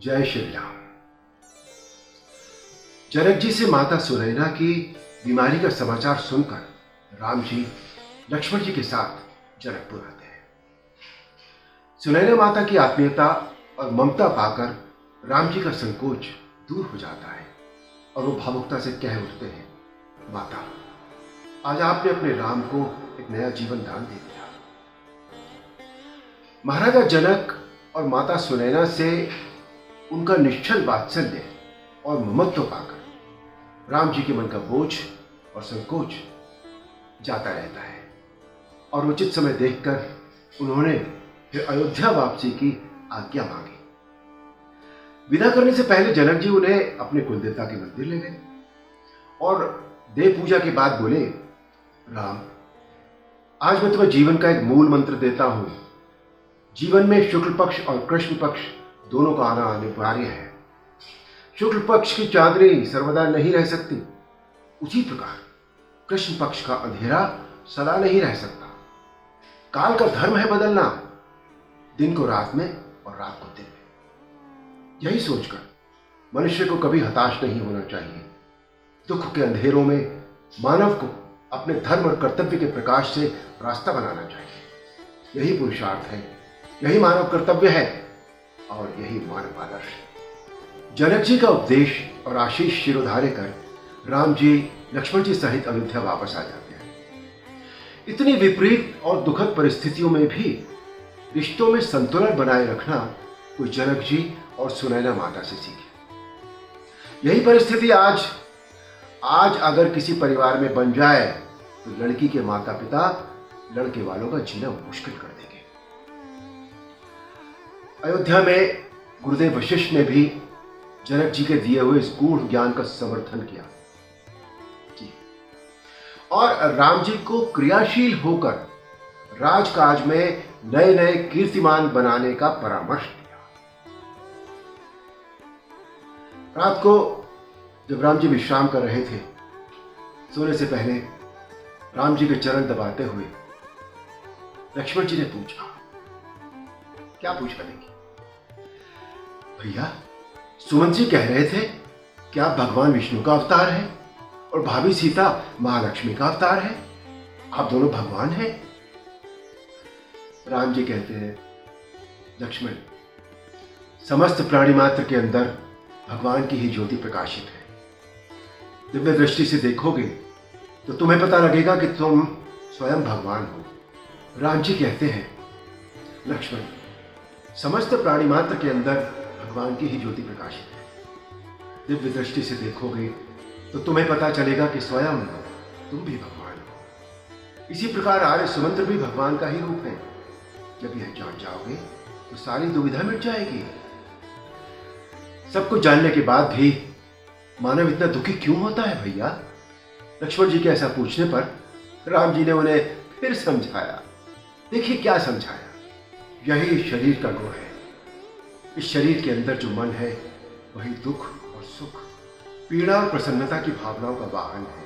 जय श्री राम। जनक जी से माता सुनैना की बीमारी का समाचार सुनकर राम जी लक्ष्मण जी के साथ जनकपुर आते हैं। सुनैना माता की आत्मीयता और ममता पाकर राम जी का संकोच दूर हो जाता है और वो भावुकता से कह उठते हैं, माता, आज आपने अपने राम को एक नया जीवन दान दे दिया। महाराजा जनक और माता सुनैना से उनका निश्चल वात्सल्य और ममत्व पाकर राम जी के मन का बोझ और संकोच जाता रहता है और उचित समय देखकर उन्होंने फिर अयोध्या वापसी की आज्ञा मांगी। विदा करने से पहले जनक जी उन्हें अपने कुलदेवता के मंदिर ले गए और देव पूजा के बाद बोले, राम, आज मैं तुम्हें जीवन का एक मूल मंत्र देता हूं। जीवन में शुक्ल पक्ष और कृष्ण पक्ष दोनों का आना अनिवार्य है। शुक्ल पक्ष की चांदनी सर्वदा नहीं रह सकती, उसी प्रकार कृष्ण पक्ष का अंधेरा सदा नहीं रह सकता। काल का धर्म है बदलना, दिन को रात में और रात को दिन में। यही सोचकर मनुष्य को कभी हताश नहीं होना चाहिए। दुख के अंधेरों में मानव को अपने धर्म और कर्तव्य के प्रकाश से रास्ता बनाना चाहिए। यही पुरुषार्थ है, यही मानव कर्तव्य है और यही मानव आदर्श है। जनक जी का उपदेश और आशीष शिरोधार्य कर राम जी लक्ष्मण जी सहित अयोध्या वापस आ जाते हैं। इतनी विपरीत और दुखद परिस्थितियों में भी रिश्तों में संतुलन बनाए रखना कोई जनक जी और सुनैना माता से सीखे। यही परिस्थिति आज अगर किसी परिवार में बन जाए तो लड़की के माता पिता लड़के वालों का जीना मुश्किल कर देंगे। अयोध्या में गुरुदेव वशिष्ठ ने भी जनक जी के दिए हुए इस गूढ़ ज्ञान का समर्थन किया और राम जी को क्रियाशील होकर राजकाज में नए नए कीर्तिमान बनाने का परामर्श दिया। रात को जब राम जी विश्राम कर रहे थे, सोने से पहले राम जी के चरण दबाते हुए लक्ष्मण जी ने पूछा। क्या पूछा देखिए। भैया, सुमन जी कह रहे थे कि आप भगवान विष्णु का अवतार है और भाभी सीता महालक्ष्मी का अवतार है। आप दोनों भगवान हैं। राम जी कहते हैं, लक्ष्मण, समस्त प्राणी मात्र के अंदर भगवान की ही ज्योति प्रकाशित है। दिव्य दृष्टि से देखोगे तो तुम्हें पता लगेगा कि तुम स्वयं भगवान हो। राम जी कहते हैं, लक्ष्मण, समस्त प्राणी मात्र के अंदर भगवान की ही ज्योति प्रकाशित है। दिव्य दृष्टि से देखोगे तो तुम्हें पता चलेगा कि स्वयं तुम भी भगवान हो। इसी प्रकार आर्य सुमंत्र भी भगवान का ही रूप है। जब यह जान जाओगे तो सारी दुविधा मिट जाएगी। सब कुछ जानने के बाद भी मानव इतना दुखी क्यों होता है भैया? लक्ष्मण जी के ऐसा पूछने पर राम जी ने उन्हें फिर समझाया। देखिए क्या समझाया। यही शरीर का गुण है। इस शरीर के अंदर जो मन है वही दुख और सुख, पीड़ा और प्रसन्नता की भावनाओं का वाहन है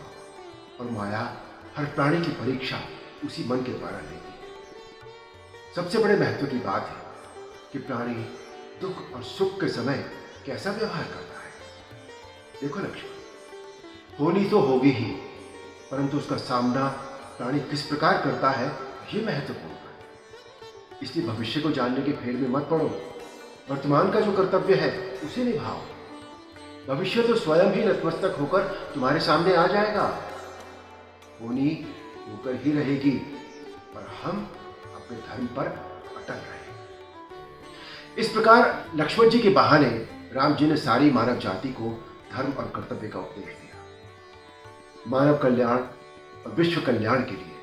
और माया हर प्राणी की परीक्षा उसी मन के द्वारा लेती है। सबसे बड़े महत्व की बात है कि प्राणी दुख और सुख के समय कैसा व्यवहार करता है। देखो लक्ष्मण, होनी तो होगी ही, परंतु उसका सामना प्राणी किस प्रकार करता है ये महत्वपूर्ण है। इसलिए भविष्य को जानने के फेर में मत पड़ो। वर्तमान का जो कर्तव्य है उसे निभाओ। भविष्य तो स्वयं ही नतमस्तक होकर तुम्हारे सामने आ जाएगा। होनी होकर ही रहेगी, पर हम अपने धर्म पर अटल रहे। इस प्रकार लक्ष्मण जी के बहाने राम जी ने सारी मानव जाति को धर्म और कर्तव्य का उपदेश दिया। मानव कल्याण और विश्व कल्याण के लिए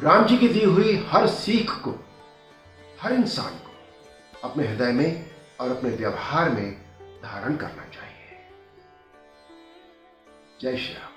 राम जी की दी हुई हर सीख को हर इंसान को अपने हृदय में और अपने व्यवहार में धारण करना चाहिए। जय श्री राम।